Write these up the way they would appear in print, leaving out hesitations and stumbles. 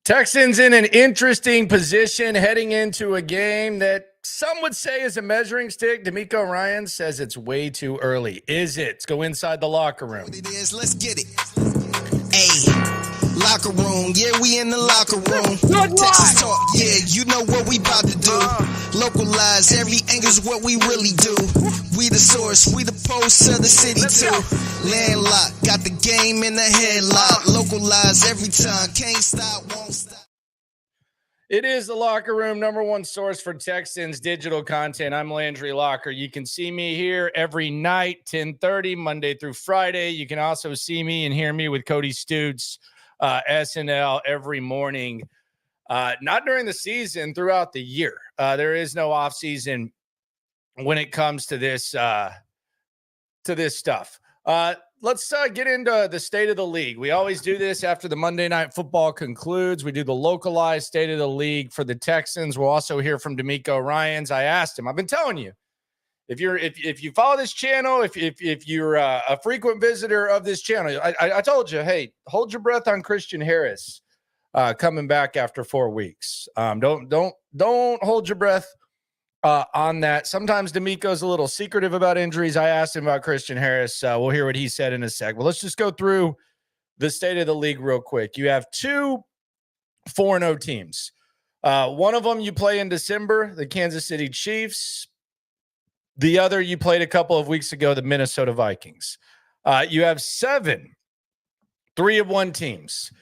Texans in an interesting position heading into a game that some would say is a measuring stick. DeMeco Ryans says it's way too early. Is it? Let's go inside the locker room. What it is, let's get it. Hey, locker room, yeah, we in the locker room. Texas talk, yeah, you know what we about to do. Localize, every angle's what we really do. We the source, we the pulse of the city too. Landlocked, got the game in the headlock. Localize every time, can't stop, won't stop. It is the locker room, number one source for Texans digital content. I'm Landry Locker. You can see me here every night, 10:30, Monday through Friday. You can also see me and hear me with Cody Stutes, SNL every morning. Not during the season, throughout the year. There is no off season when it comes to this stuff. Let's get into the state of the league. We always do this after the Monday Night Football concludes. We do the localized state of the league for the Texans. We'll also hear from DeMeco Ryans. I asked him. I've been telling you, if you follow this channel, if you're a frequent visitor of this channel, I told you, hey, hold your breath on Christian Harris coming back after 4 weeks. Don't hold your breath on that. Sometimes DeMeco's a little secretive about injuries. I asked him about Christian Harris. We'll hear what he said in a sec. Well, let's just go through the state of the league real quick. You have two 4-0 teams. One of them you play in December, the Kansas City Chiefs. The other you played a couple of weeks ago, the Minnesota Vikings. You have 7 3-1 teams,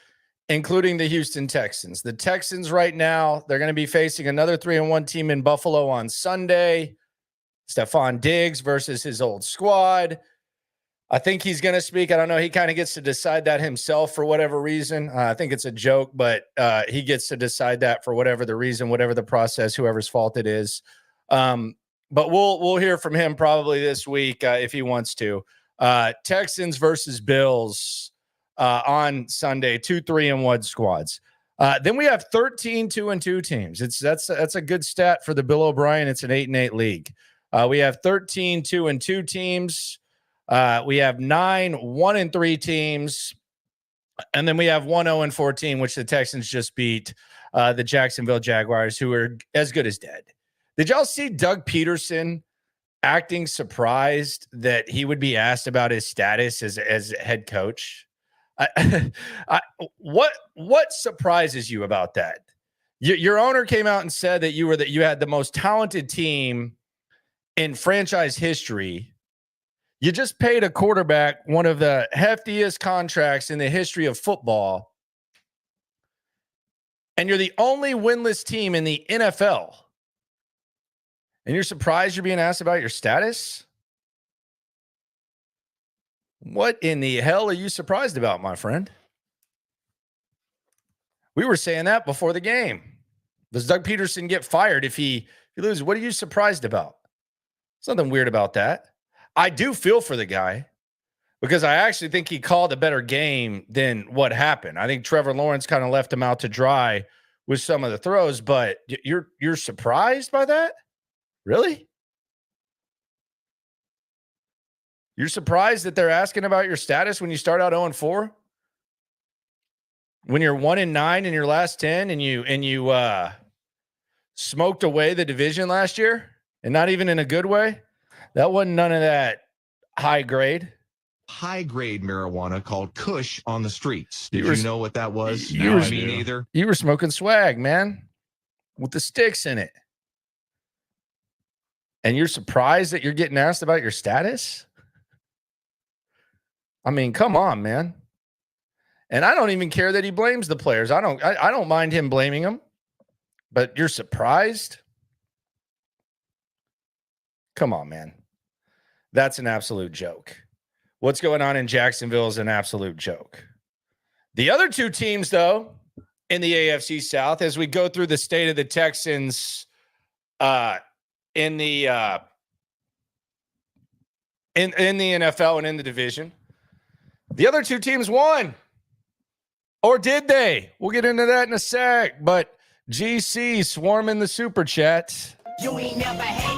including the Houston Texans. The Texans right now, they're going to be facing another 3-1 team in Buffalo on Sunday. Stephon Diggs versus his old squad. I think he's going to speak. I don't know. He kind of gets to decide that himself for whatever reason. I think it's a joke, but he gets to decide that for whatever the reason, whatever the process, whoever's fault it is. But we'll hear from him probably this week if he wants to. Texans versus Bills on Sunday, 2 3-1 squads. Then we have 13 2-2 teams. That's a good stat for the Bill O'Brien. It's an 8-8 league. We have 13 2-2 teams. We have 9 1-3 teams, and then we have 1 0-4 team, which the Texans just beat the Jacksonville Jaguars, who are as good as dead. Did y'all see Doug Peterson acting surprised that he would be asked about his status as head coach? What surprises you about that? Your owner came out and said that you had the most talented team in franchise history. You just paid a quarterback one of the heftiest contracts in the history of football, and you're the only winless team in the NFL. And you're surprised you're being asked about your status? What in the hell are you surprised about, my friend? We were saying that before the game. Does Doug Peterson get fired if he loses? What are you surprised about? There's nothing weird about that. I do feel for the guy because I actually think he called a better game than what happened. I think Trevor Lawrence kind of left him out to dry with some of the throws, but you're surprised by that? Really? You're surprised that they're asking about your status when you start out 0-4? When you're 1-9 in your last 10 and you smoked away the division last year, and not even in a good way? That wasn't none of that high grade marijuana called Kush on the streets. Did you know what that was? Me neither. You were smoking swag, man, with the sticks in it. And you're surprised that you're getting asked about your status? I mean, come on, man. And I don't even care that he blames the players. I don't mind him blaming them. But you're surprised? Come on, man. That's an absolute joke. What's going on in Jacksonville is an absolute joke. The other two teams, though, in the AFC South, as we go through the state of the Texans in the NFL and in the division, the other two teams won. Or did they? We'll get into that in a sec. But GC swarming the super chat. You ain't never hate.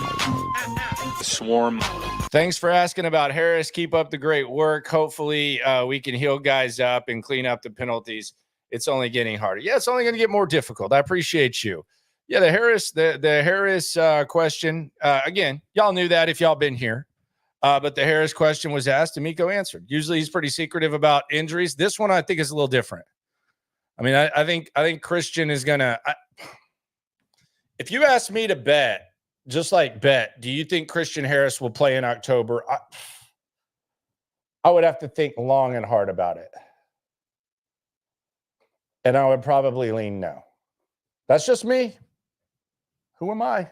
Swarm. Thanks for asking about Harris. Keep up the great work. Hopefully we can heal guys up and clean up the penalties. it's only getting harder. Yeah, it's only going to get more difficult. I appreciate you. Yeah, the Harris question, again, y'all knew that if y'all been here. But the Harris question was asked, and DeMeco answered. Usually he's pretty secretive about injuries. This one I think is a little different. I mean, I think Christian is going to – if you ask me to bet, just like bet, do you think Christian Harris will play in October? I would have to think long and hard about it. And I would probably lean no. That's just me. Who am I?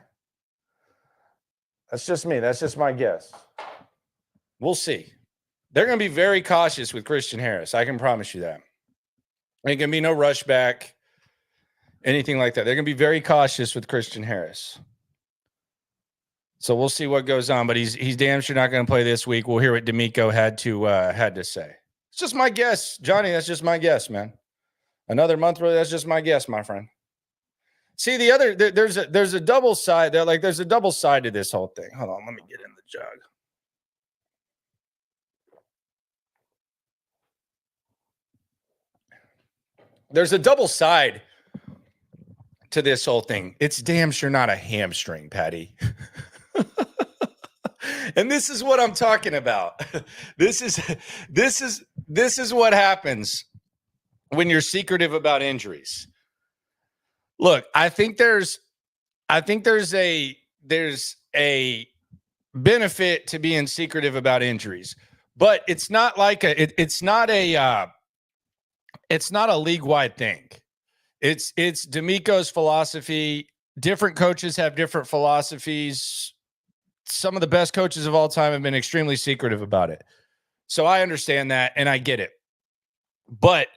That's just me. That's just my guess. We'll see. They're going to be very cautious with Christian Harris. I can promise you that. Ain't going to be no rush back, anything like that. They're going to be very cautious with Christian Harris. So we'll see what goes on, but he's damn sure not going to play this week. We'll hear what DeMeco had to say. It's just my guess, Johnny. That's just my guess, man. Another month, really. That's just my guess, my friend. See, there's a double side there. Like there's a double side to this whole thing. Hold on, let me get in the jug. There's a double side to this whole thing. It's damn sure not a hamstring, Patty. And this is what I'm talking about. This is what happens when you're secretive about injuries. Look, I think there's a benefit to being secretive about injuries, but it's not like it's not a league-wide thing. It's DeMeco's philosophy. Different coaches have different philosophies. Some of the best coaches of all time have been extremely secretive about it. So I understand that and I get it. But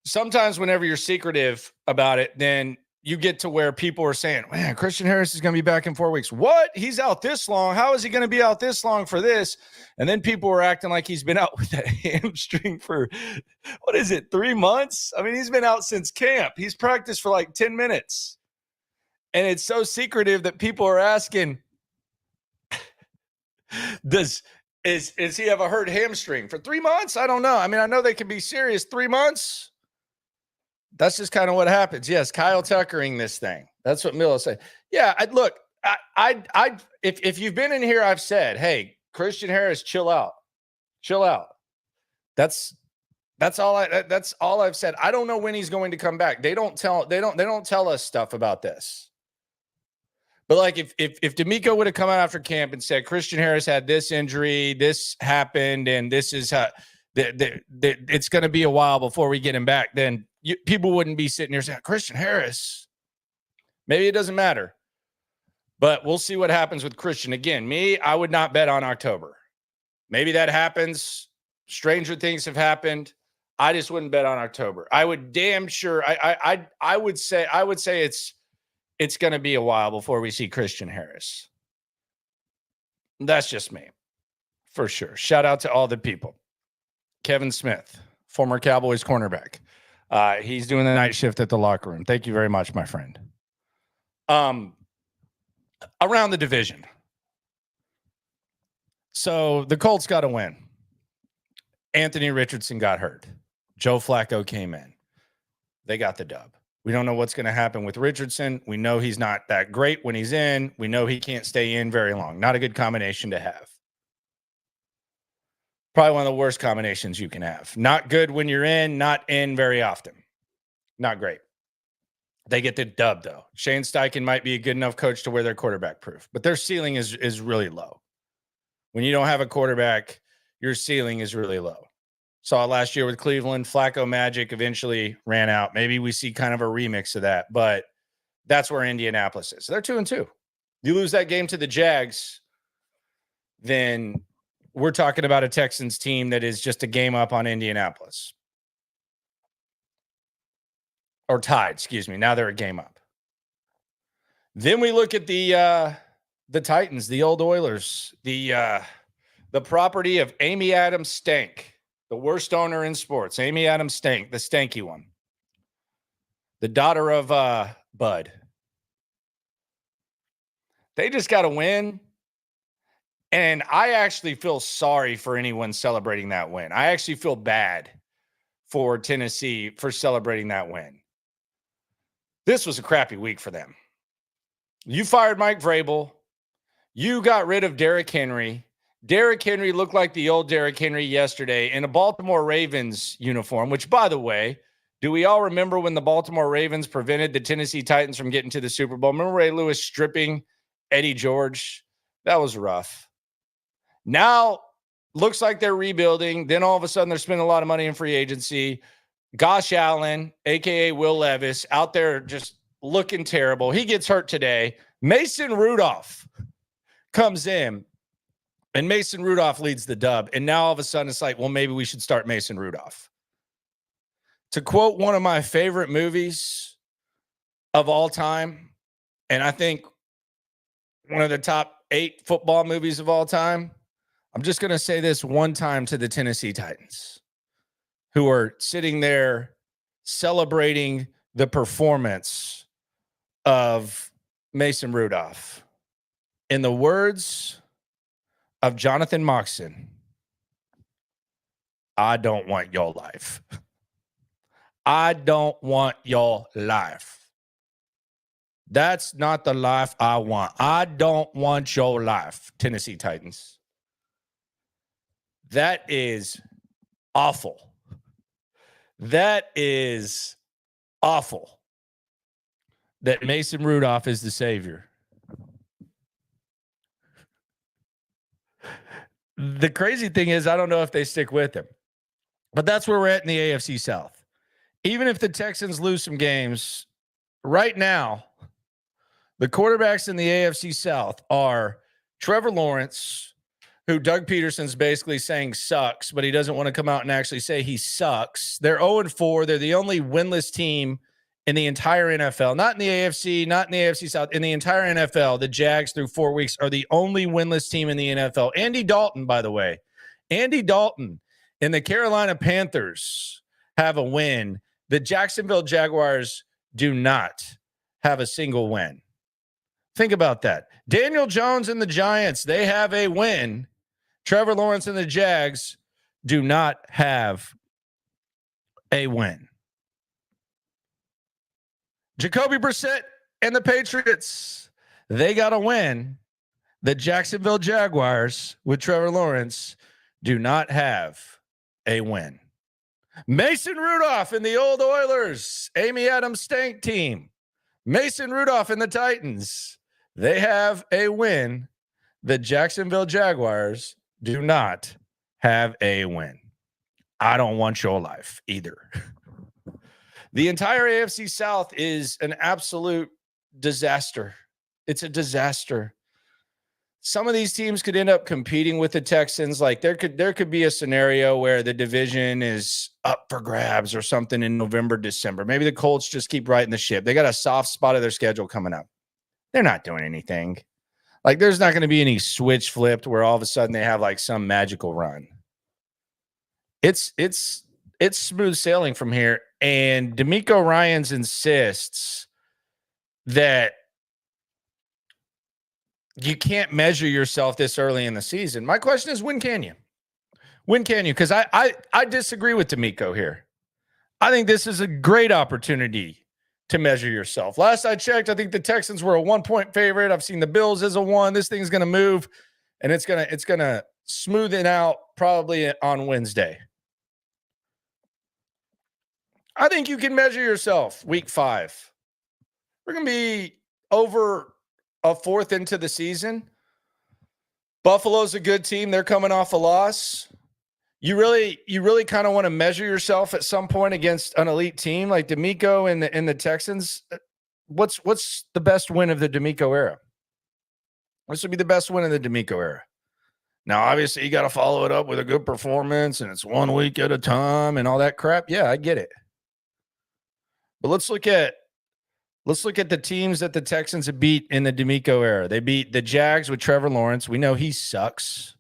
sometimes whenever you're secretive about it, then you get to where people are saying, man, Christian Harris is going to be back in 4 weeks. What? He's out this long. How is he going to be out this long for this? And then people were acting like he's been out with that hamstring for, 3 months? I mean, he's been out since camp. He's practiced for like 10 minutes. And it's so secretive that people are asking, is he have a hurt hamstring for 3 months? I don't know. I mean, I know they can be serious. 3 months? That's just kind of what happens. Yes, Kyle Tuckering this thing. That's what Miller said. Yeah, if you've been in here, I've said, hey, Christian Harris, chill out. That's all I've said. I don't know when he's going to come back. They don't tell us stuff about this. But like if DeMeco would have come out after camp and said Christian Harris had this injury, this happened, and this is how it's going to be a while before we get him back, then people wouldn't be sitting here saying Christian Harris. Maybe it doesn't matter, but we'll see what happens with Christian. Again, I would not bet on October. Maybe that happens. Stranger things have happened. I just wouldn't bet on October. I would damn sure. I would say it's going to be a while before we see Christian Harris. That's just me, for sure. Shout out to all the people. Kevin Smith, former Cowboys cornerback. He's doing the night shift at the locker room. Thank you very much, my friend. Around the division. So the Colts got a win. Anthony Richardson got hurt. Joe Flacco came in. They got the dub. We don't know what's going to happen with Richardson. We know he's not that great when he's in. We know he can't stay in very long. Not a good combination to have. Probably one of the worst combinations you can have. Not good when you're in, not in very often. Not great. They get the dub, though. Shane Steichen might be a good enough coach to where they're quarterback proof, but their ceiling is really low. When you don't have a quarterback, your ceiling is really low. Saw it last year with Cleveland. Flacco magic eventually ran out. Maybe we see kind of a remix of that, but that's where Indianapolis is. So they're 2-2. You lose that game to the Jags, then we're talking about a Texans team that is just a game up on Indianapolis. Or tied, excuse me. Now they're a game up. Then we look at the Titans, the old Oilers, the property of Amy Adams Stank. The worst owner in sports, Amy Adams Stank, the stanky one. The daughter of Bud. They just got to win. And I actually feel sorry for anyone celebrating that win. I actually feel bad for Tennessee for celebrating that win. This was a crappy week for them. You fired Mike Vrabel. You got rid of Derrick Henry. Derrick Henry looked like the old Derrick Henry yesterday in a Baltimore Ravens uniform, which, by the way, do we all remember when the Baltimore Ravens prevented the Tennessee Titans from getting to the Super Bowl? Remember Ray Lewis stripping Eddie George? That was rough. Now, looks like they're rebuilding. Then all of a sudden, they're spending a lot of money in free agency. Gosh Allen, a.k.a. Will Levis, out there just looking terrible. He gets hurt today. Mason Rudolph comes in, and Mason Rudolph leads the dub. And now all of a sudden, it's like, well, maybe we should start Mason Rudolph. To quote one of my favorite movies of all time, and I think one of the top 8 football movies of all time, I'm just going to say this one time to the Tennessee Titans, who are sitting there celebrating the performance of Mason Rudolph. In the words of Jonathan Moxon, I don't want your life. I don't want your life. That's not the life I want. I don't want your life, Tennessee Titans. That is awful. That is awful. That Mason Rudolph is the savior. The crazy thing is, I don't know if they stick with him. But that's where we're at in the AFC South. Even if the Texans lose some games, right now, the quarterbacks in the AFC South are Trevor Lawrence, who Doug Peterson's basically saying sucks, but he doesn't want to come out and actually say he sucks. They're 0-4. They're the only winless team in the entire NFL. Not in the AFC, not in the AFC South. In the entire NFL, the Jags through 4 weeks are the only winless team in the NFL. Andy Dalton, by the way. Andy Dalton and the Carolina Panthers have a win. The Jacksonville Jaguars do not have a single win. Think about that. Daniel Jones and the Giants, they have a win. Trevor Lawrence and the Jags do not have a win. Jacoby Brissett and the Patriots, they got a win. The Jacksonville Jaguars with Trevor Lawrence do not have a win. Mason Rudolph and the old Oilers, Amy Adams Stank team. Mason Rudolph and the Titans, they have a win. The Jacksonville Jaguars do not have a win. I don't want your life either. The entire AFC South is an absolute disaster. It's a disaster. Some of these teams could end up competing with the Texans. Like there could be a scenario where the division is up for grabs or something in November, December. Maybe the Colts just keep riding the ship. They got a soft spot of their schedule coming up. They're not doing anything. Like there's not going to be any switch flipped where all of a sudden they have like some magical run. It's smooth sailing from here. And DeMeco Ryans insists that you can't measure yourself this early in the season. My question is, when can you? When can you? Because I disagree with DeMeco here. I think this is a great opportunity to measure yourself. Last I checked, I think the Texans were a 1-point favorite. I've seen the Bills as a 1. This thing's going to move, and it's gonna smooth it out probably on Wednesday. I think you can measure yourself week 5. We're going to be over a 4th into the season. Buffalo's a good team. They're coming off a loss. You really kind of want to measure yourself at some point against an elite team like DeMeco and the Texans. What's the best win of the DeMeco era? This would be the best win of the DeMeco era. Now, obviously, you got to follow it up with a good performance, and it's 1 week at a time and all that crap. Yeah, I get it. But let's look at the teams that the Texans have beat in the DeMeco era. They beat the Jags with Trevor Lawrence. We know he sucks.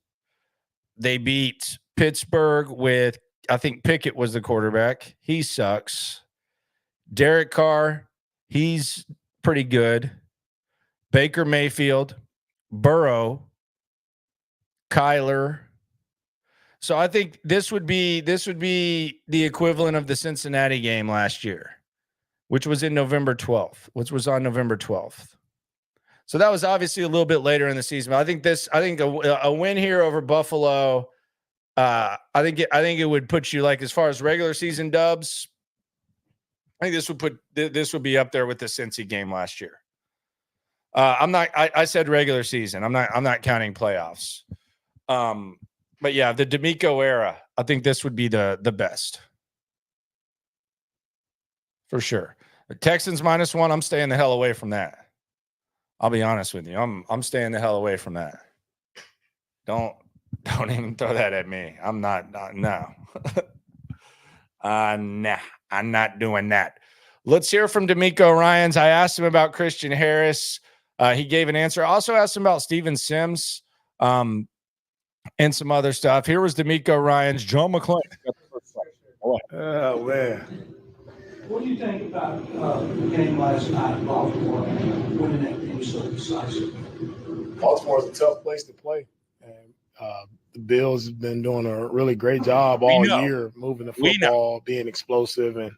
They beat Pittsburgh with, I think Pickett was the quarterback. He sucks. Derek Carr, he's pretty good. Baker Mayfield, Burrow, Kyler. So I think this would be the equivalent of the Cincinnati game last year, which was in November 12th, which was on November 12th. So that was obviously a little bit later in the season. But I think a win here over Buffalo. I think it would put you, like, as far as regular season dubs, I think this would be up there with the Cincy game last year. I said regular season. I'm not counting playoffs. But yeah, the DeMeco era, I think this would be the best. For sure. The Texans -1, I'm staying the hell away from that. I'll be honest with you. I'm staying the hell away from that. Don't even throw that at me. I'm not no. Nah, I'm not doing that. Let's hear from DeMeco Ryans. I asked him about Christian Harris. He gave an answer. I also asked him about Steven Sims and some other stuff. Here was DeMeco Ryans. John McClain. Oh, man. What do you think about the game last night in Baltimore, winning that game so decisively? Baltimore is a tough place to play. And the Bills have been doing a really great job all year moving the football, being explosive. And,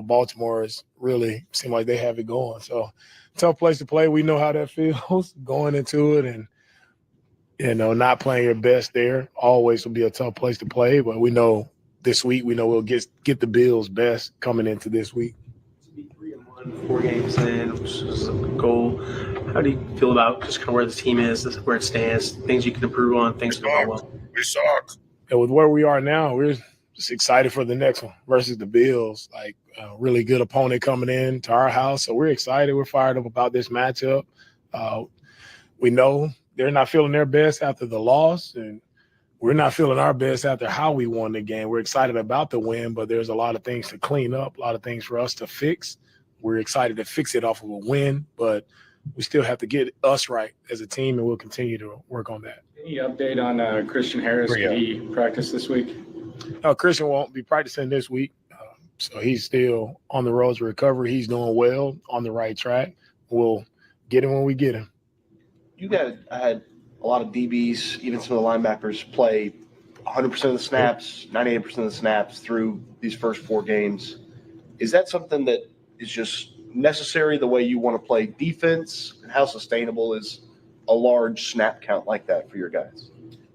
Baltimore is really seem like they have it going. So, tough place to play. We know how that feels going into it. And, not playing your best there always will be a tough place to play. But we know this week, we'll get the Bills' best coming into this week. To be 3-1, 4 games in, which is a goal. How do you feel about just kind of where the team is, where it stands, things you can improve on, things going well? We suck. And with where we are now, we're just excited for the next one versus the Bills. Like a really good opponent coming in to our house, so we're excited. We're fired up about this matchup. We know they're not feeling their best after the loss, and we're not feeling our best after how we won the game. We're excited about the win, but there's a lot of things to clean up, a lot of things for us to fix. We're excited to fix it off of a win, but we still have to get us right as a team, and we'll continue to work on that. Any update on Christian Harris? Did he practice this week? No, Christian won't be practicing this week, so he's still on the road to recovery. He's doing well, on the right track. We'll get him when we get him. You guys had a lot of DBs, even some of the linebackers, play 100% of the snaps, 98% of the snaps through these first 4 games. Is that something that is just necessary the way you want to play defense? And how sustainable is a large snap count like that for your guys?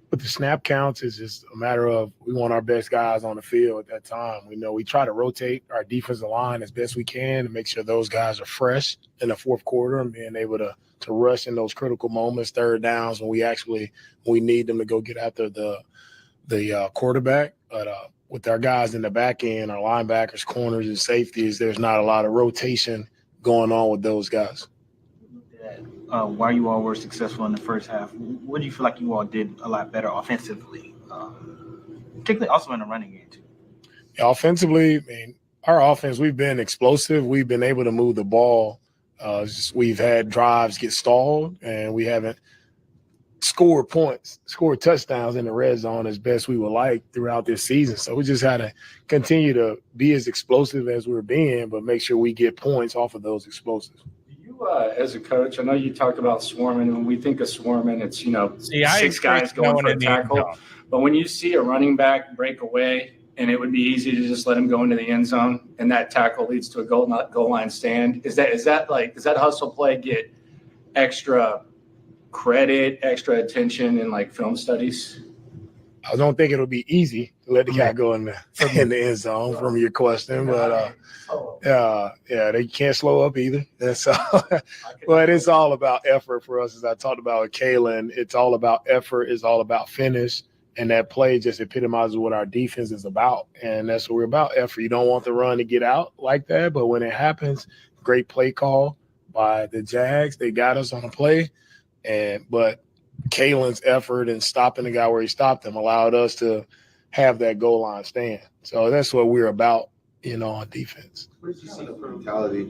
But the snap counts is just a matter of we want our best guys on the field at that time. We know we try to rotate our defensive line as best we can to make sure those guys are fresh in the fourth quarter and being able to rush in those critical moments, third downs when we need them to go get after the quarterback. But with our guys in the back end, our linebackers, corners, and safeties, there's not a lot of rotation going on with those guys. Why you all were successful in the first half, what do you feel like you all did a lot better offensively, particularly also in the running game too? Yeah, offensively, I mean, our offense, we've been explosive. We've been able to move the ball. We've had drives get stalled, and we haven't scored touchdowns in the red zone as best we would like throughout this season. So we just had to continue to be as explosive as we're being, but make sure we get points off of those explosives. As a coach, I know you talk about swarming. When we think of swarming, it's 6 guys going for a tackle. But when you see a running back break away, and it would be easy to just let him go into the end zone, and that tackle leads to a goal line stand. Does that hustle play get extra credit, extra attention in like film studies? I don't think it'll be easy to let the guy go in the end zone from your question, but they can't slow up either. But it's all about effort for us, as I talked about with Kalen. It's all about effort. It's all about finish, and that play just epitomizes what our defense is about, and that's what we're about, effort. You don't want the run to get out like that, but when it happens, great play call by the Jags. They got us on a play, but Kalen's effort and stopping the guy where he stopped him allowed us to have that goal line stand. So that's what we're about, on defense. Where did you see the mentality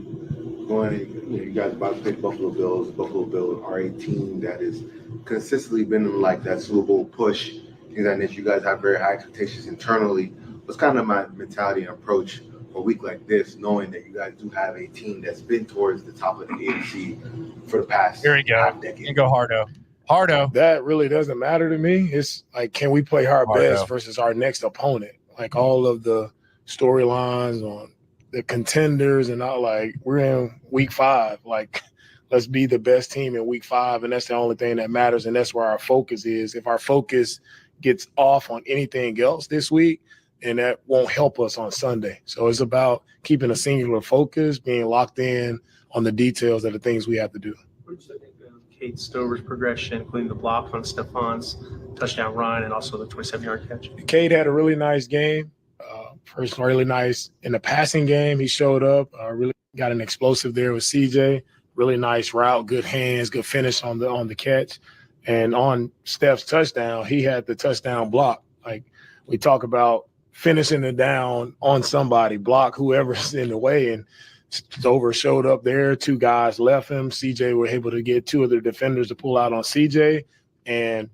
going? You guys about to pick Buffalo Bills. Buffalo Bills are a team that has consistently been in like that Super Bowl push. And that you guys have very high expectations internally. What's kind of my mentality and approach for a week like this, knowing that you guys do have a team that's been towards the top of the AFC for the past half decade? And go Hardo. Hardo. That really doesn't matter to me. It's like, can we play our best versus our next opponent? Like all of the storylines on the contenders and all, like we're in week 5. Like, let's be the best team in week 5, and that's the only thing that matters, and that's where our focus is. If our focus gets off on anything else this week, and that won't help us on Sunday. So it's about keeping a singular focus, being locked in on the details of the things we have to do. What do you think of Cade Stover's progression, including the block on Stefan's touchdown run and also the 27-yard catch? Cade had a really nice game. First, really nice in the passing game. He showed up, really got an explosive there with CJ. Really nice route, good hands, good finish on the catch. And on Steph's touchdown, he had the touchdown block. Like we talk about finishing it down on somebody, block whoever's in the way. And Stover showed up there. 2 guys left him. CJ were able to get 2 of their defenders to pull out on CJ. And,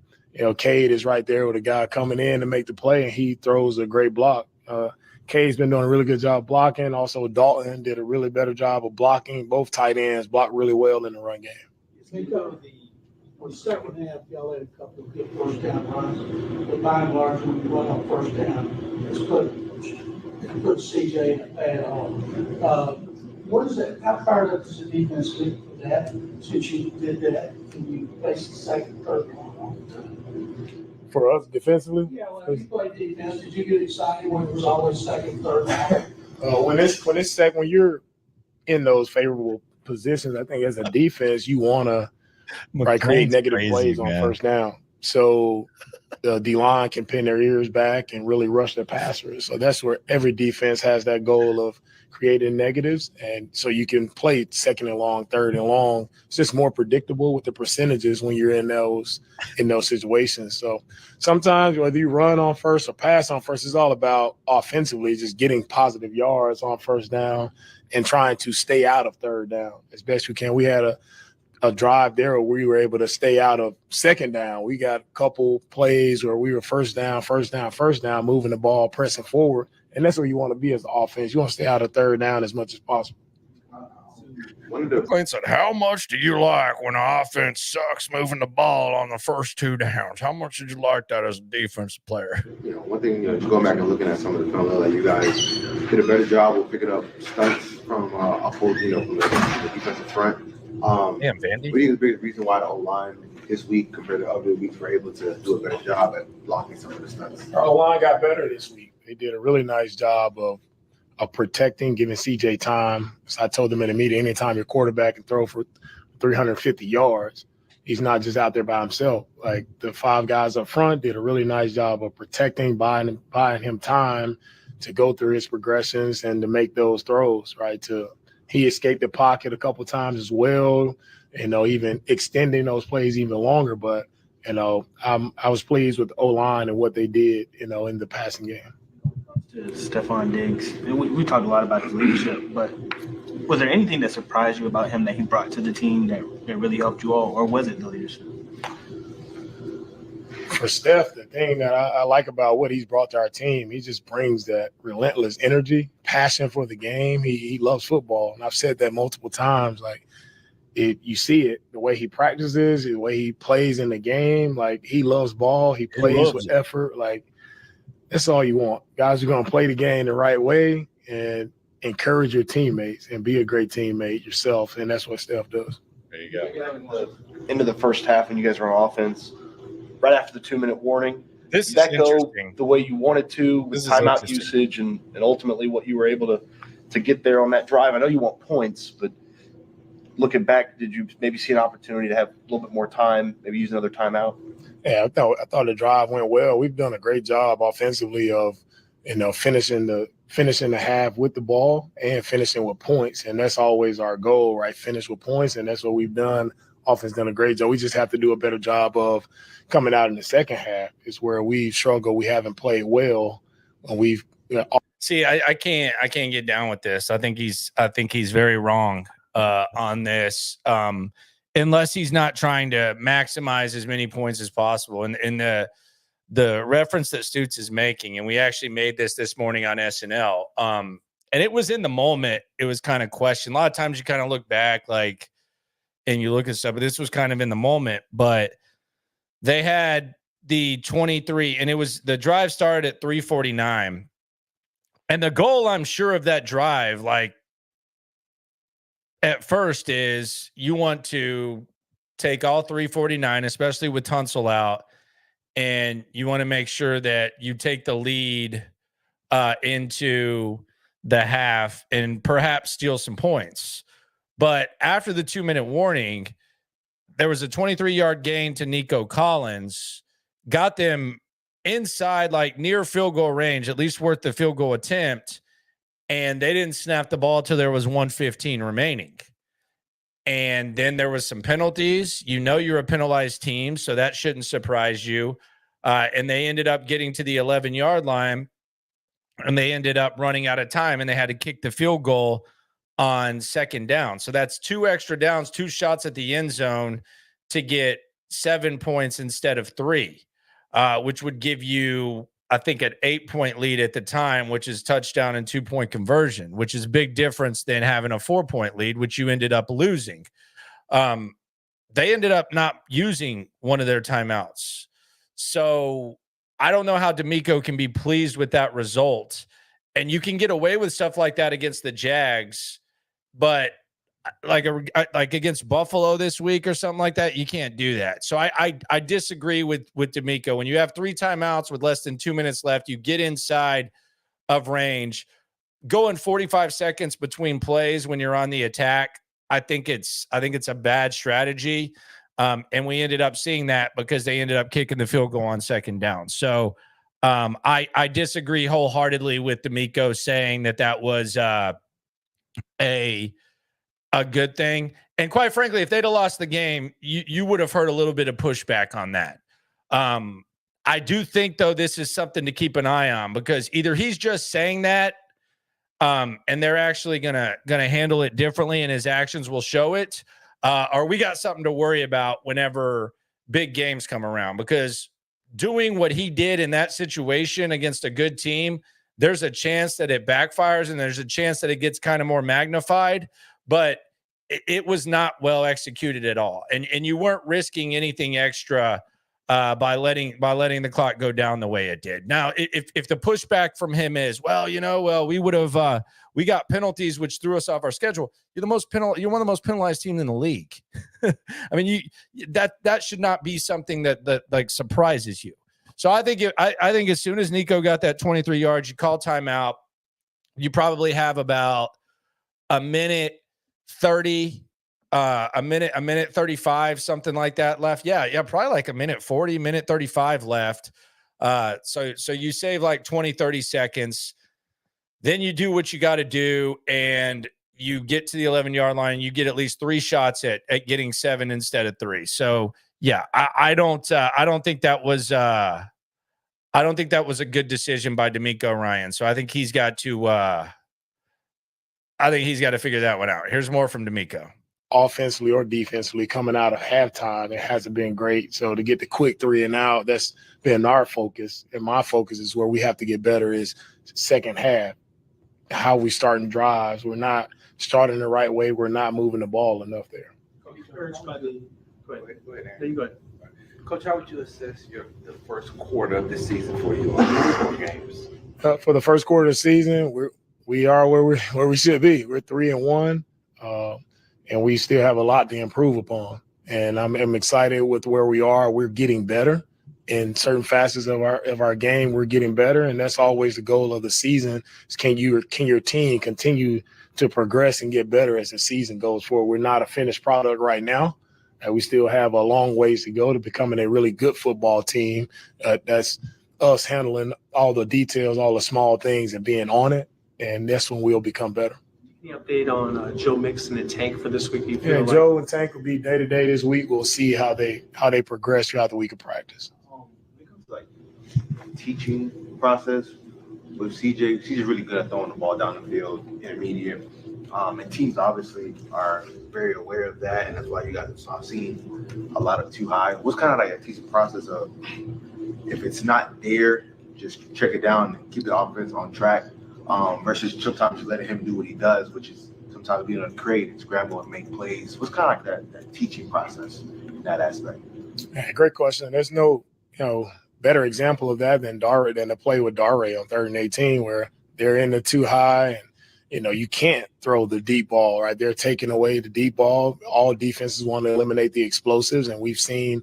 Cade is right there with a guy coming in to make the play, and he throws a great block. Cade's been doing a really good job blocking. Also, Dalton did a really better job of blocking. Both tight ends blocked really well in the run game. On the second half, y'all had a couple of good first down runs. But by and large, when you run on first down, it's put CJ in a bad hole. What is that? How fired up does the defense get for that? Since you did that, can you face the second, third one all the time? For us defensively? Yeah, when you play defense, did you get excited when it was always second, third one? When you're in those favorable positions, I think as a defense, you want to create negative plays on first down. So the D-line can pin their ears back and really rush their passers. So that's where every defense has that goal of creating negatives. And so you can play second and long, third and long. It's just more predictable with the percentages when you're in those situations. So sometimes whether you run on first or pass on first, it's all about offensively just getting positive yards on first down and trying to stay out of third down as best we can. We had a drive there where we were able to stay out of second down. We got a couple plays where we were first down, moving the ball, pressing forward. And that's where you want to be as an offense. You want to stay out of third down as much as possible. One of the points said, how much do you like when the offense sucks moving the ball on the first 2 downs? How much did you like that as a defensive player? One thing, just going back and looking at some of the film, like you guys did a better job of picking up stunts from from the defensive front. Vandy. We think the biggest reason why the O-line this week compared to other weeks were able to do a better job at blocking some of the stunts. Our O-line got better this week. They did a really nice job of protecting, giving CJ time. So I told them in the meeting, anytime your quarterback can throw for 350 yards, he's not just out there by himself. Like the 5 guys up front did a really nice job of protecting, buying him time to go through his progressions and to make those throws, right? He escaped the pocket a couple times as well, even extending those plays even longer. But, I was pleased with the O-line and what they did, in the passing game. To Stephon Diggs, we talked a lot about his leadership, but was there anything that surprised you about him that he brought to the team that really helped you all, or was it the leadership? For Steph, the thing that I like about what he's brought to our team, he just brings that relentless energy, passion for the game. He loves football, and I've said that multiple times. Like, you see it, the way he practices, the way he plays in the game. Like, he loves ball. He plays with effort. Like, that's all you want. Guys are going to play the game the right way and encourage your teammates and be a great teammate yourself, and that's what Steph does. There you go. Into the first half when you guys were on offense, right after the 2-minute warning, did that go the way you wanted to with timeout usage and ultimately what you were able to get there on that drive? I know you want points, but looking back, did you maybe see an opportunity to have a little bit more time, maybe use another timeout? Yeah, I thought the drive went well. We've done a great job offensively of, finishing the half with the ball and finishing with points. And that's always our goal, right? Finish with points. And that's what we've done. Offense done a great job. We just have to do a better job of coming out in the second half. Is where we struggle. We haven't played well when we've see. I can't get down with this. I think he's very wrong on this. Unless he's not trying to maximize as many points as possible. And the reference that Stutz is making, and we actually made this morning on SNL, and it was in the moment, it was kind of questioned. A lot of times you kind of look back and you look at stuff, but this was kind of in the moment. But they had the 23, and it was the drive started at 3:49. And the goal, I'm sure, of that drive, like at first, is you want to take all 3:49, especially with Tunsil out, and you want to make sure that you take the lead into the half and perhaps steal some points. But after the 2-minute warning, there was a 23-yard gain to Nico Collins, got them inside, like near field goal range, at least worth the field goal attempt. And they didn't snap the ball till there was 1:15 remaining. And then there was some penalties. You know, you're a penalized team, so that shouldn't surprise you. And they ended up getting to the 11-yard line, and they ended up running out of time, and they had to kick the field goal on second down. So that's 2 extra downs, 2 shots at the end zone to get 7 points instead of 3, which would give you, I think, an 8-point lead at the time, which is touchdown and 2-point conversion, which is a big difference than having a 4-point lead, which you ended up losing. They ended up not using one of their timeouts. So I don't know how DeMeco can be pleased with that result. And you can get away with stuff like that against the Jags, but like against Buffalo this week or something like that, you can't do that. So I disagree with DeMeco. When you have 3 timeouts with less than 2 minutes left, you get inside of range, going 45 seconds between plays when you're on the attack. I think it's a bad strategy. And we ended up seeing that because they ended up kicking the field goal on second down. So I disagree wholeheartedly with DeMeco saying that was a good thing. And quite frankly, if they'd have lost the game, you would have heard a little bit of pushback on that. I do think, though, this is something to keep an eye on, because either he's just saying that and they're actually gonna handle it differently and his actions will show it, or we got something to worry about whenever big games come around. Because doing what he did in that situation against a good team, there's a chance that it backfires and there's a chance that it gets kind of more magnified. But it was not well executed at all. And you weren't risking anything extra by letting the clock go down the way it did. Now, if the pushback from him is, we would have we got penalties which threw us off our schedule. You're one of the most penalized teams in the league. I mean, that should not be something that like surprises you. So I think as soon as Nico got that 23 yards, you call timeout. You probably have about a minute 30, a minute 35, something like that left. Yeah, probably like a minute 40, minute 35 left. So you save like 20, 30 seconds. Then you do what you got to do, and you get to the 11-yard line. You get at least 3 shots at getting 7 instead of 3. So yeah, I don't think that was a good decision by DeMeco Ryans. So I think he's got to figure that one out. Here's more from DeMeco. Offensively or defensively, coming out of halftime, it hasn't been great. So to get the quick 3 and out, that's been our focus. And my focus is where we have to get better is second half. How we starting drives. We're not starting the right way. We're not moving the ball enough there. Go ahead. Coach, how would you assess the first quarter of the season for you on 4 games? For the first quarter of the season, we are where we should be. We're 3-1, and we still have a lot to improve upon. And I'm excited with where we are. We're getting better in certain facets of our game. We're getting better, and that's always the goal of the season. Is can your team continue to progress and get better as the season goes forward? We're not a finished product right now. We still have a long ways to go to becoming a really good football team. That's us handling all the details, all the small things, and being on it. And that's when we'll become better. Any update on Joe Mixon and Tank for this week? Joe and Tank will be day-to-day this week. We'll see how they progress throughout the week of practice. When it comes to like teaching process with CJ's really good at throwing the ball down the field, intermediate. And teams obviously are very aware of that, and that's why you guys are seeing a lot of too high. What's kind of like a teaching process of if it's not there, just check it down and keep the offense on track, versus sometimes letting him do what he does, which is sometimes being able to create and scramble and make plays. What's kind of like that teaching process in that aspect? Yeah, great question. There's no, better example of that than the play with Dare on 3rd and 18, where they're in the too high and, you can't throw the deep ball, right? They're taking away the deep ball. All defenses want to eliminate the explosives, and we've seen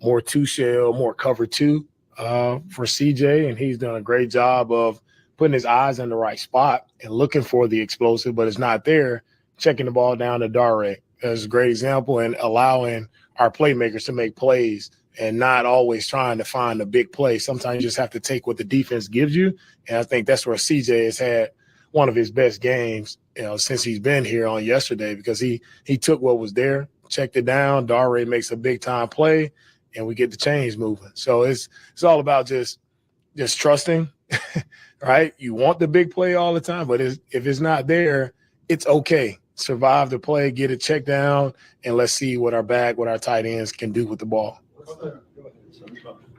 more two-shell, more cover two for CJ, and he's done a great job of putting his eyes in the right spot and looking for the explosive, but it's not there, checking the ball down to Dare. That's a great example, and allowing our playmakers to make plays and not always trying to find a big play. Sometimes you just have to take what the defense gives you, and I think that's where CJ has had one of his best games, since he's been here on yesterday, because he took what was there, checked it down. Dare makes a big time play, and we get the chains moving. So it's all about just trusting, right? You want the big play all the time, but if it's not there, it's okay. Survive the play, get it checked down, and let's see what our tight ends can do with the ball.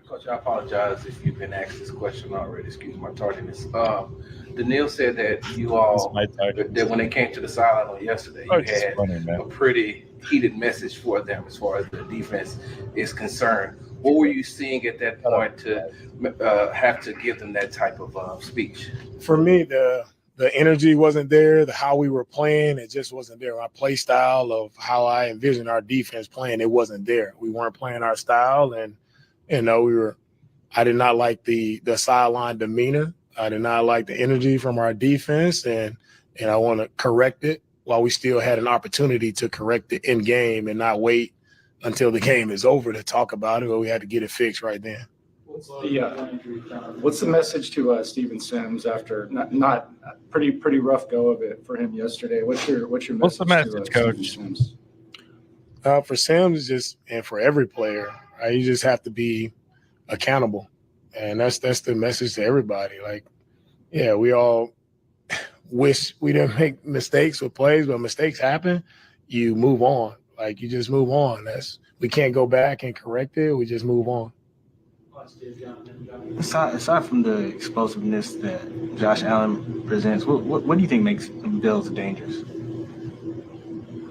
Coach, I apologize if you've been asked this question already. Excuse my tardiness. Daniil said that you all, that when they came to the sideline on yesterday, you had a pretty heated message for them as far as the defense is concerned. What were you seeing at that point to have to give them that type of speech? For me, the energy wasn't there. How we were playing, it just wasn't there. Our play style of how I envisioned our defense playing, it wasn't there. We weren't playing our style, and I did not like the sideline demeanor. I did not like the energy from our defense, and I want to correct it while we still had an opportunity to correct it in game and not wait until the game is over to talk about it, but we had to get it fixed right then. What's the message to Steven Sims after not pretty rough go of it for him yesterday? What's the message, Coach? Sims? For Sims, and for every player, right, you just have to be accountable, and that's the message to everybody. Like, yeah, we all wish we didn't make mistakes with plays, but mistakes happen. You move on. Like, you just move on. We can't go back and correct it. We just move on. Aside from the explosiveness that Josh Allen presents, what do you think makes the Bills dangerous?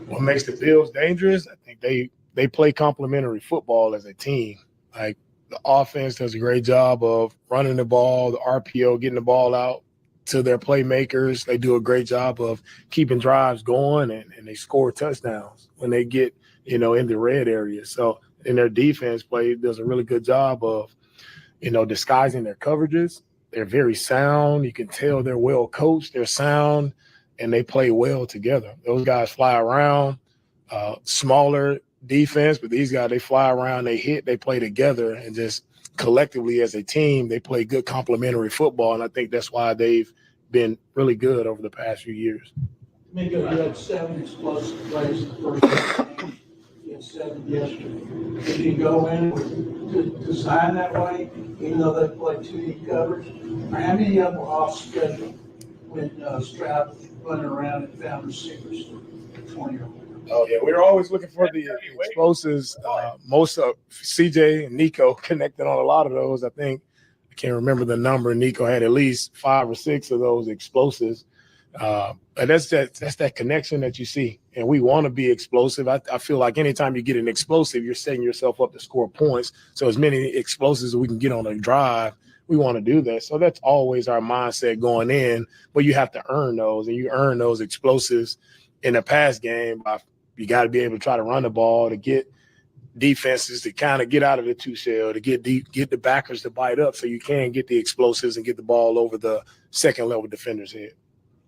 What makes the Bills dangerous? I think they play complementary football as a team. Like, the offense does a great job of running the ball, the RPO, getting the ball out to their playmakers. They do a great job of keeping drives going, and they score touchdowns when they get, in the red area. So, in their defense play does a really good job of, disguising their coverages. They're very sound. You can tell they're well coached. They're sound, and they play well together. Those guys fly around, smaller defense, but these guys, they fly around, they hit, they play together, and just collectively as a team, they play good complementary football, and I think that's why they've been really good over the past few years. DeMeco, you had 7 explosive plays the first game. You had 7 yesterday. Did you go in with design that way, even though they play 2 deep coverage? Or how many of them were off schedule when Stroud was running around and found receivers 20-year-old? Oh, yeah. We were always looking for the explosives. Most of CJ and Nico connected on a lot of those. I can't remember the number. Nico had at least 5 or 6 of those explosives. And that's that connection that you see. And we want to be explosive. I feel like anytime you get an explosive, you're setting yourself up to score points. So as many explosives as we can get on a drive, we want to do that. So that's always our mindset going in. But you have to earn those, and you earn those explosives in a pass game. You got to be able to try to run the ball to get defenses to kind of get out of the 2-shell, to get the backers to bite up so you can get the explosives and get the ball over the second-level defender's head.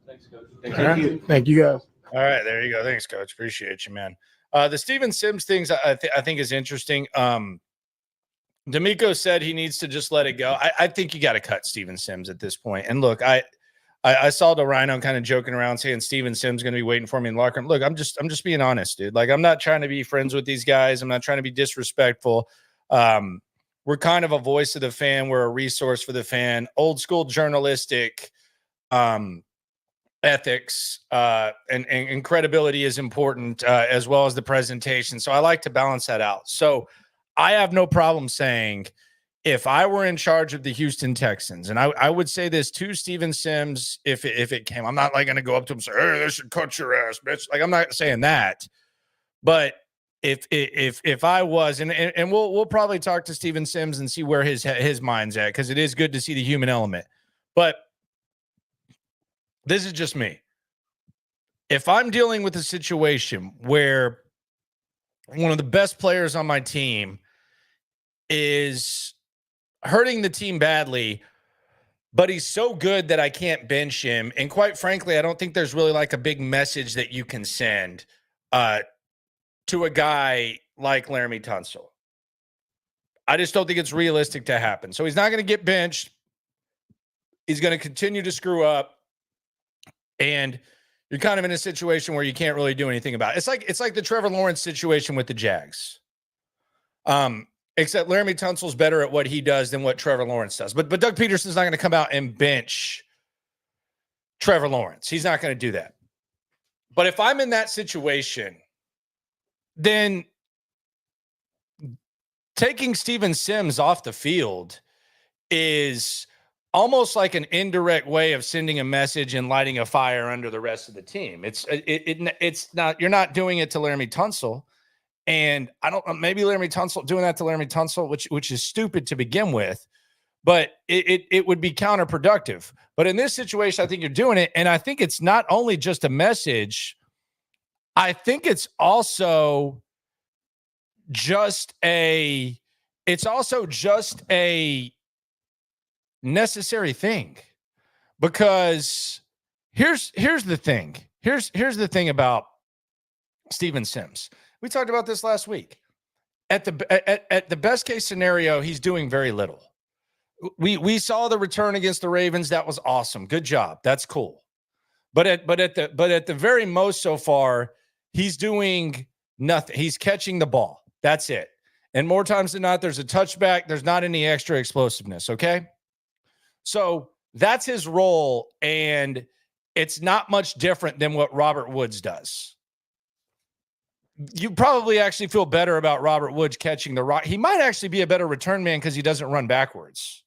Thanks, Coach. Thank you, guys. All right, there you go. Thanks, Coach. Appreciate you, man. The Steven Sims things I think is interesting. DeMeco said he needs to just let it go. I think you got to cut Steven Sims at this point. And look, I saw the Rhino kind of joking around saying Steven Sims going to be waiting for me in the locker room. Look, I'm just being honest, dude. Like, I'm not trying to be friends with these guys. I'm not trying to be disrespectful. We're kind of a voice of the fan. We're a resource for the fan. Old school journalistic ethics and credibility is important, as well as the presentation. So I like to balance that out. So I have no problem saying, if I were in charge of the Houston Texans, and I would say this to Steven Sims, if it came, I'm not like going to go up to him and say, hey, they should cut your ass, bitch. Like, I'm not saying that, but if I was, and we'll probably talk to Steven Sims and see where his mind's at, because it is good to see the human element. But this is just me. If I'm dealing with a situation where one of the best players on my team is hurting the team badly, but he's so good that I can't bench him, and quite frankly, I don't think there's really like a big message that you can send to a guy like Laramie Tunsil. I just don't think it's realistic to happen. So he's not going to get benched. He's going to continue to screw up. And you're kind of in a situation where you can't really do anything about it. It's like the Trevor Lawrence situation with the Jags. Except Laramie Tunsil's better at what he does than what Trevor Lawrence does. But Doug Peterson's not going to come out and bench Trevor Lawrence. He's not going to do that. But if I'm in that situation, then taking Steven Sims off the field is almost like an indirect way of sending a message and lighting a fire under the rest of the team. It's not, you're not doing it to Laramie Tunsil. And I don't know, maybe Laramie Tunsil doing that to Laramie Tunsil, which is stupid to begin with, but it would be counterproductive. But in this situation, I think you're doing it. And I think it's not only just a message, I think it's also just a necessary thing, because here's the thing. Here's the thing about Steven Sims. We talked about this last week. At the best case scenario, he's doing very little. We saw the return against the Ravens. That was awesome. Good job. That's cool. But at the very most so far, he's doing nothing. He's catching the ball. That's it. And more times than not, there's a touchback. There's not any extra explosiveness. Okay. So that's his role. And it's not much different than what Robert Woods does. You probably actually feel better about Robert Woods catching the rock. He might actually be a better return man because he doesn't run backwards.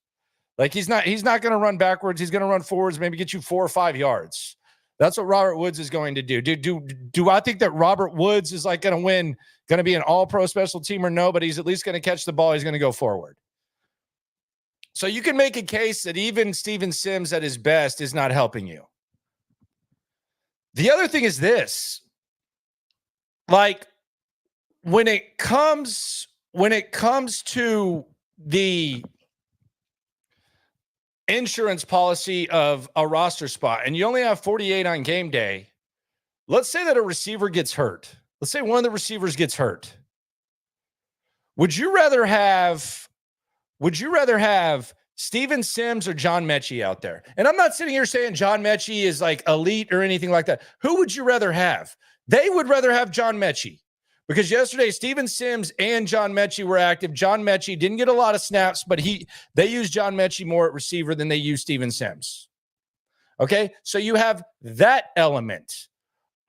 Like he's not going to run backwards. He's going to run forwards, maybe get you 4 or 5 yards. That's what Robert Woods is going to do. Do I think that Robert Woods is like going to be an all-pro special teamer? No, but he's at least going to catch the ball. He's going to go forward. So you can make a case that even Steven Sims at his best is not helping you. The other thing is this. Like when it comes to the insurance policy of a roster spot and you only have 48 on game day, let's say that a receiver gets hurt. Let's say one of the receivers gets hurt. Would you rather have Steven Sims or John Mechie out there? And I'm not sitting here saying John Mechie is like elite or anything like that. Who would you rather have? They would rather have John Mechie, because yesterday Steven Sims and John Mechie were active. John Mechie didn't get a lot of snaps, but they used John Mechie more at receiver than they used Steven Sims. Okay, so you have that element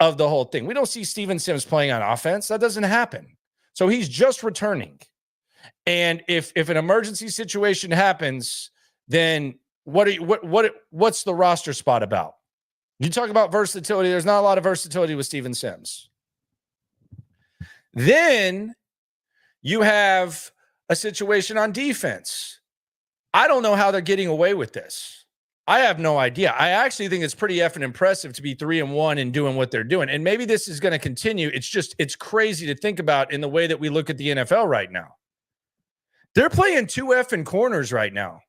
of the whole thing. We don't see Steven Sims playing on offense. That doesn't happen. So he's just returning. And if an emergency situation happens, then what's the roster spot about? You talk about versatility. There's not a lot of versatility with Steven Sims. Then you have a situation on defense. I don't know how they're getting away with this. I have no idea. I actually think it's pretty effing impressive to be 3-1 and doing what they're doing. And maybe this is going to continue. It's crazy to think about in the way that we look at the NFL right now. They're playing 2 effing corners right now.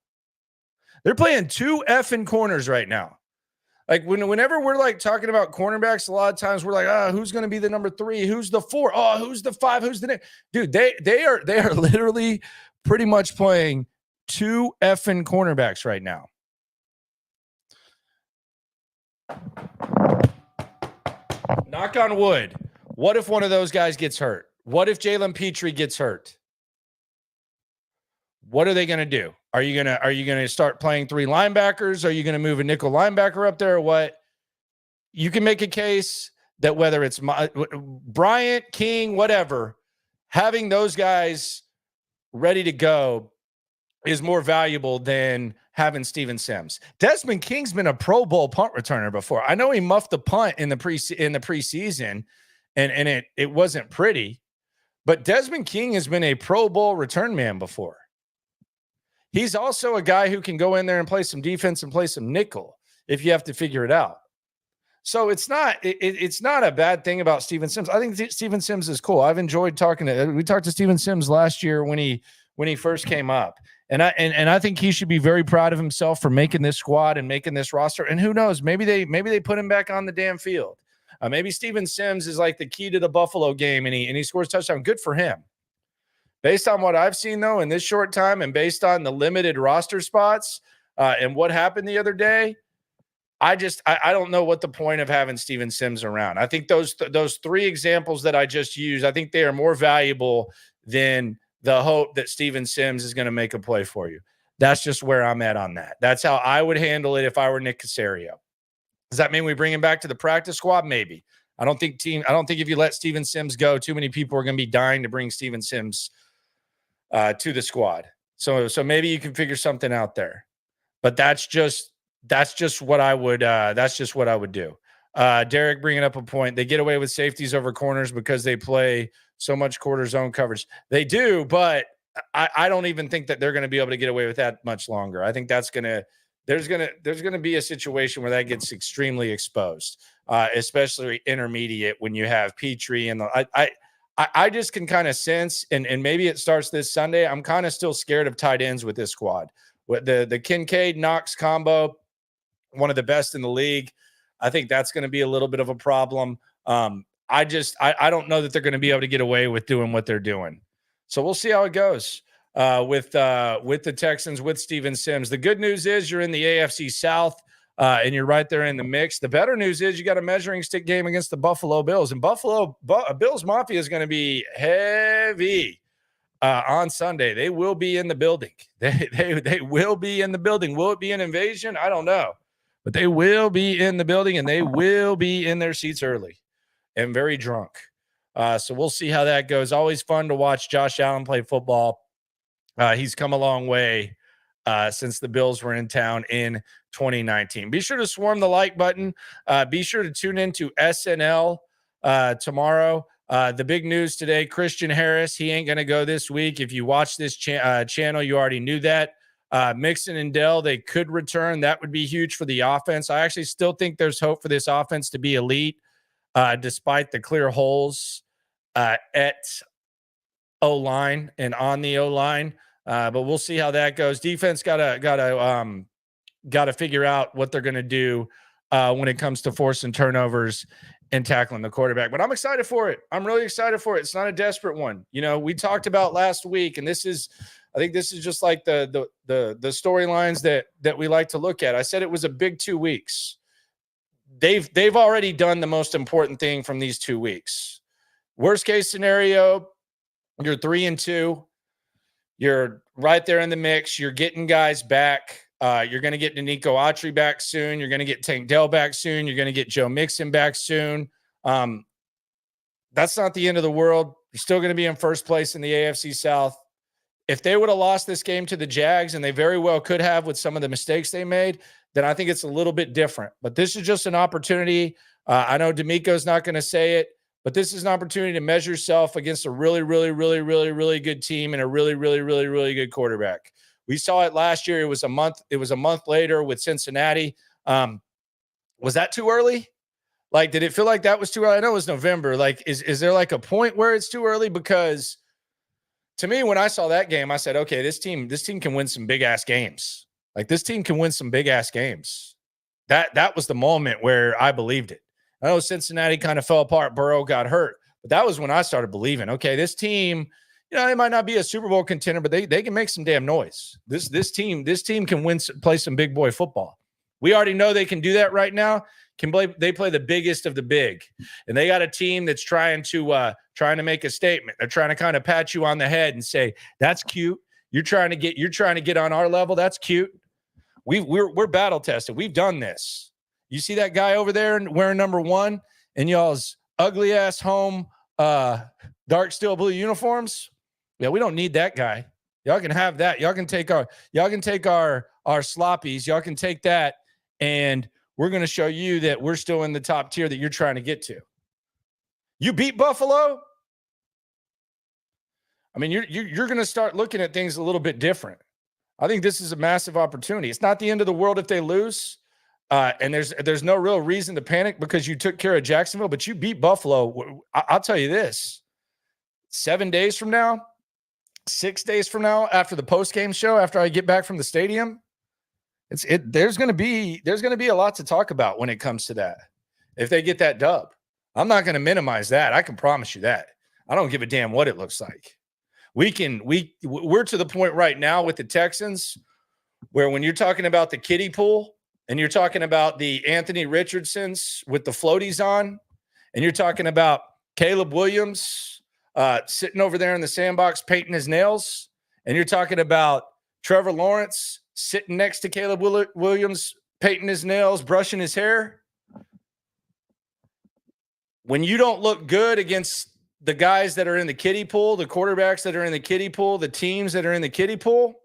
Like whenever we're like talking about cornerbacks, a lot of times we're like, who's going to be the number 3? Who's the 4? Oh, who's the 5? Who's the next? Dude, they are literally pretty much playing 2 effing cornerbacks right now. Knock on wood. What if one of those guys gets hurt? What if Jalen Petrie gets hurt? What are they going to do? Are you going to start playing 3 linebackers? Are you going to move a nickel linebacker up there or what? You can make a case that whether it's Bryant, King, whatever, having those guys ready to go is more valuable than having Steven Sims. Desmond King's been a Pro Bowl punt returner before. I know he muffed the punt in the preseason and it wasn't pretty, But Desmond King has been a Pro Bowl return man before. He's also a guy who can go in there and play some defense and play some nickel if you have to figure it out. So it's not a bad thing about Steven Sims. I think Steven Sims is cool. I've enjoyed we talked to Steven Sims last year when he first came up. And I think he should be very proud of himself for making this squad and making this roster. And who knows, maybe they put him back on the damn field. Maybe Steven Sims is like the key to the Buffalo game and he scores touchdown. Good for him. Based on what I've seen though in this short time and based on the limited roster spots and what happened the other day, I don't know what the point of having Steven Sims around. I think those three examples that I just used, I think they are more valuable than the hope that Steven Sims is going to make a play for you. That's just where I'm at on that. That's how I would handle it if I were Nick Caserio. Does that mean we bring him back to the practice squad? Maybe. I don't think if you let Steven Sims go, too many people are going to be dying to bring Steven Sims to the squad. So maybe you can figure something out there. But that's just what I would do. Derek bringing up a point. They get away with safeties over corners because they play so much quarter zone coverage. They do, but I don't even think that they're going to be able to get away with that much longer. I think there's going to be a situation where that gets extremely exposed, especially intermediate when you have Petrie and I just can kind of sense, and maybe it starts this Sunday. I'm kind of still scared of tight ends with this squad. With the Kincaid Knox combo, one of the best in the league. I think that's going to be a little bit of a problem. I don't know that they're going to be able to get away with doing what they're doing. So we'll see how it goes with the Texans, with Steven Sims. The good news is you're in the AFC South and you're right there in the mix. The better news is you got a measuring stick game against the Buffalo Bills, and Bills Mafia is going to be heavy on Sunday. They will be in the building. They will be in the building. Will it be an invasion? I don't know, but they will be in the building and they will be in their seats early and very drunk. So we'll see how that goes. Always fun to watch Josh Allen play football. He's come a long way since the Bills were in town in 2019. Be sure to swarm the like button. Be sure to tune into SNL tomorrow. The big news today, Christian Harris, he ain't going to go this week. If you watch this channel, you already knew that. Mixon and Dell, they could return. That would be huge for the offense. I actually still think there's hope for this offense to be elite, despite the clear holes at O-line and on the O-line. But we'll see how that goes. Defense gotta figure out what they're going to do when it comes to forcing turnovers and tackling the quarterback. But I'm excited for it. I'm really excited for it. It's not a desperate one. You know, we talked about last week, and I think this is just like the storylines that we like to look at. I said it was a big 2 weeks. They've already done the most important thing from these 2 weeks. Worst case scenario, you're 3-2. You're right there in the mix. You're getting guys back. You're going to get DeMeco Ryans back soon. You're going to get Tank Dell back soon. You're going to get Joe Mixon back soon. That's not the end of the world. You're still going to be in first place in the AFC South. If they would have lost this game to the Jags, and they very well could have with some of the mistakes they made, then I think it's a little bit different. But this is just an opportunity. I know DeMeco's not going to say it, but this is an opportunity to measure yourself against a really, really, really, really, really good team and a really, really, really, really good quarterback. We saw it last year. It was a month later with Cincinnati. Was that too early? Like, did it feel like that was too early? I know it was November. Like, is there like a point where it's too early? Because to me, when I saw that game, I said, okay, this team can win some big ass games. Like, this team can win some big ass games. That was the moment where I believed it. I know Cincinnati kind of fell apart. Burrow got hurt, but that was when I started believing, okay, this team, you know, they might not be a Super Bowl contender, but they can make some damn noise. This team can play some big boy football. We already know they can do that right now. They play the biggest of the big, and they got a team that's trying to make a statement. They're trying to kind of pat you on the head and say, "That's cute. You're trying to get on our level. That's cute. We're battle tested. We've done this. You see that guy over there wearing number 1 in y'all's ugly ass home dark steel blue uniforms? Yeah, we don't need that guy. Y'all can have that. Y'all can take our sloppies. Y'all can take that, and we're going to show you that we're still in the top tier that you're trying to get to. You beat Buffalo? I mean, you're going to start looking at things a little bit different. I think this is a massive opportunity. It's not the end of the world if they lose, and there's no real reason to panic because you took care of Jacksonville, but you beat Buffalo. I'll tell you this: 7 days from now, 6 days from now, after the post-game show, after I get back from the stadium, there's going to be a lot to talk about when it comes to that. If they get that dub, I'm not going to minimize that. I can promise you that. I don't give a damn what it looks like. We're to the point right now with the Texans where when you're talking about the kiddie pool and you're talking about the Anthony Richardsons with the floaties on, and you're talking about Caleb Williams sitting over there in the sandbox painting his nails, and you're talking about Trevor Lawrence sitting next to Caleb Williams painting his nails, brushing his hair. When you don't look good against the guys that are in the kiddie pool, the quarterbacks that are in the kiddie pool, the teams that are in the kiddie pool,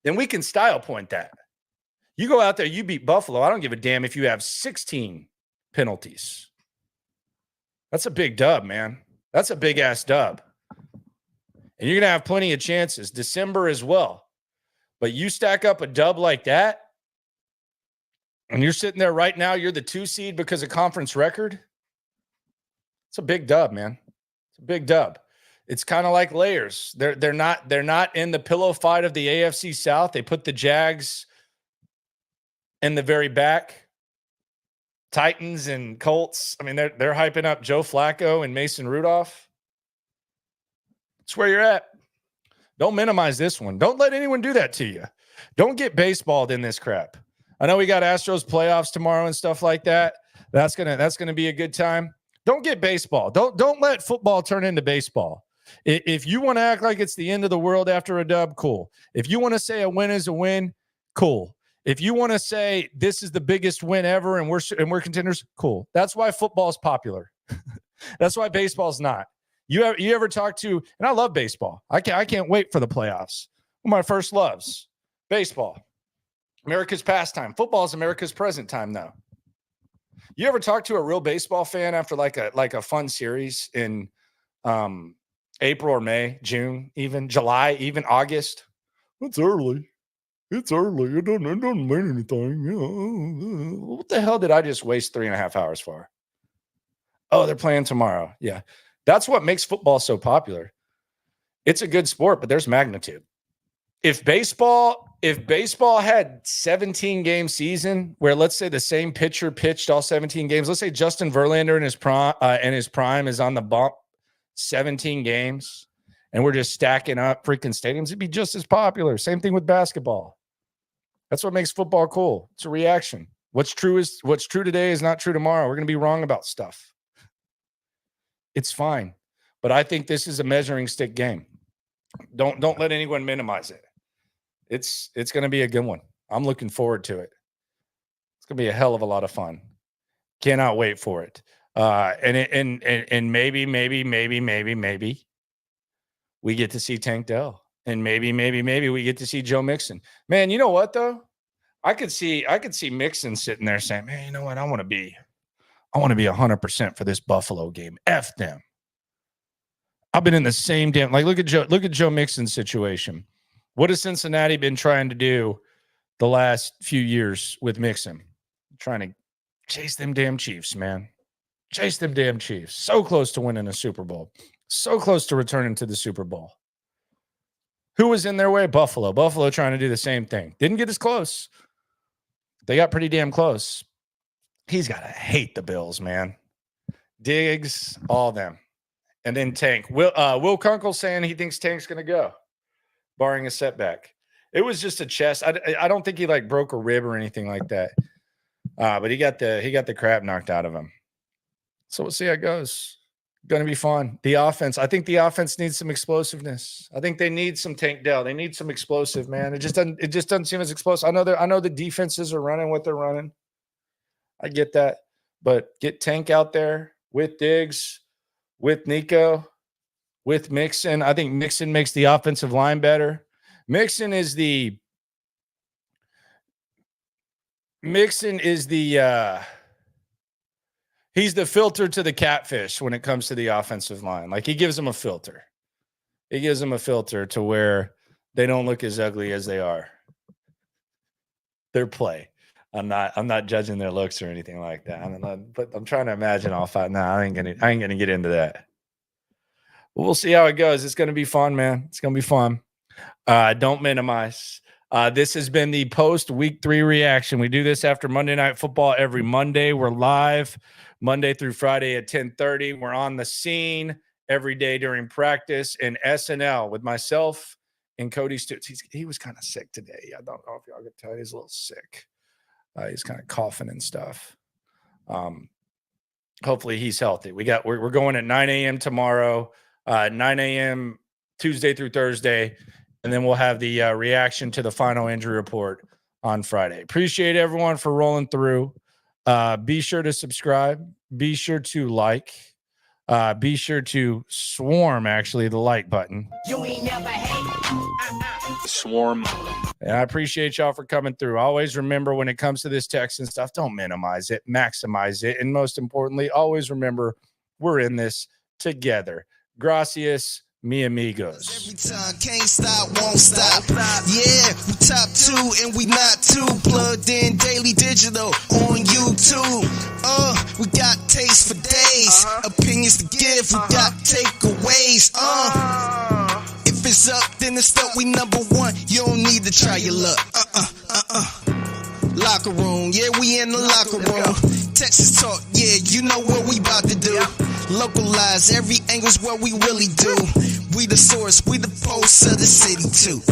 then we can style point that. You go out there, you beat Buffalo. I don't give a damn if you have 16 penalties. That's a big dub, man. That's a big-ass dub. And you're going to have plenty of chances. December as well. But you stack up a dub like that, and you're sitting there right now, you're the 2 seed because of conference record. It's a big dub, man. It's a big dub. It's kind of like layers. They're not in the pillow fight of the AFC South. They put the Jags in the very back. Titans and Colts. I mean, they're hyping up Joe Flacco and Mason Rudolph. It's where you're at. Don't minimize this one. Don't let anyone do that to you. Don't get baseballed in this crap. I know we got Astros playoffs tomorrow and stuff like that. That's gonna be a good time. Don't get baseball. Don't let football turn into baseball. If you want to act like it's the end of the world after a dub, cool. If you want to say a win is a win, cool. If you want to say this is the biggest win ever and we're contenders, cool. That's why football's popular. That's why baseball's not. You ever talk to, and I love baseball. I can't wait for the playoffs. One of my first loves, baseball. America's pastime. Football is America's present time now. You ever talk to a real baseball fan after like a fun series in April or May, June, even July, even August? It's early. It's early. It doesn't mean anything. What the hell did I just waste 3.5 hours for? Oh, they're playing tomorrow. Yeah. That's what makes football so popular. It's a good sport, but there's magnitude. If baseball had 17-game season where, let's say, the same pitcher pitched all 17 games, let's say Justin Verlander in his prime is on the bump 17 games, and we're just stacking up freaking stadiums, it'd be just as popular. Same thing with basketball. That's what makes football cool. It's a reaction. What's true today is not true tomorrow. We're going to be wrong about stuff. It's fine. But I think this is a measuring stick game. Don't let anyone minimize it. It's going to be a good one. I'm looking forward to it. It's going to be a hell of a lot of fun. Cannot wait for it. And maybe we get to see Tank Dell, and maybe we get to see Joe Mixon. Man, you know what though? I could see Mixon sitting there saying, "Man, you know what? I want to be 100% for this Buffalo game. F them. I've been in the same damn, like, look at Joe Mixon's situation. What has Cincinnati been trying to do the last few years with Mixon? Trying to chase them damn Chiefs, man. Chase them damn Chiefs. So close to winning a Super Bowl. So close to returning to the Super Bowl. Who was in their way? Buffalo. Buffalo trying to do the same thing. Didn't get as close. They got pretty damn close. He's got to hate the Bills, man. Diggs, all of them. And then Tank. Will Kunkel saying he thinks Tank's going to go, barring a setback. It was just a chest. I don't think he like broke a rib or anything like that. But he got the crap knocked out of him. So we'll see how it goes. Going to be fun. The offense. I think the offense needs some explosiveness. I think they need some Tank Dell. They need some explosive, man. It just doesn't seem as explosive. I know the defenses are running what they're running. I get that. But get Tank out there with Diggs, with Nico, with Mixon. I think Mixon makes the offensive line better. Mixon is the he's the filter to the catfish when it comes to the offensive line. Like, he gives them a filter. It gives them a filter to where they don't look as ugly as they are. Their play. I'm not judging their looks or anything like that. But I'm trying to imagine all five. Nah, I ain't gonna get into that. But we'll see how it goes. It's gonna be fun, man. It's gonna be fun. Don't minimize. This has been the post week 3 reaction. We do this after Monday Night Football every Monday. We're live Monday through Friday at 10:30. We're on the scene every day during practice in SNL with myself and Cody Stutz. He was kind of sick today. I don't know if y'all can tell. He's a little sick. He's kind of coughing and stuff. Hopefully he's healthy. We're going at 9 a.m. tomorrow, 9 a.m. Tuesday through Thursday, and then we'll have the reaction to the final injury report on Friday. Appreciate everyone for rolling through. Be sure to subscribe. Be sure to like. Be sure to swarm, actually, the like button. You ain't never hate. Swarm. And I appreciate y'all for coming through. Always remember, when it comes to this Texan stuff, don't minimize it, maximize it. And most importantly, always remember, we're in this together. Gracias, mi amigos. Every time, can't stop, won't stop. Yeah, we top 2 and we not too plugged in daily digital on YouTube. We got taste for days, opinions to give, we got takeaways. If it's up, then it's up. We number 1. You don't need to try your luck. Locker room, yeah, we in the locker room. Texas talk, yeah, you know what we about to do. Localize, every angle's what we really do. We the source, we the pulse of the city too.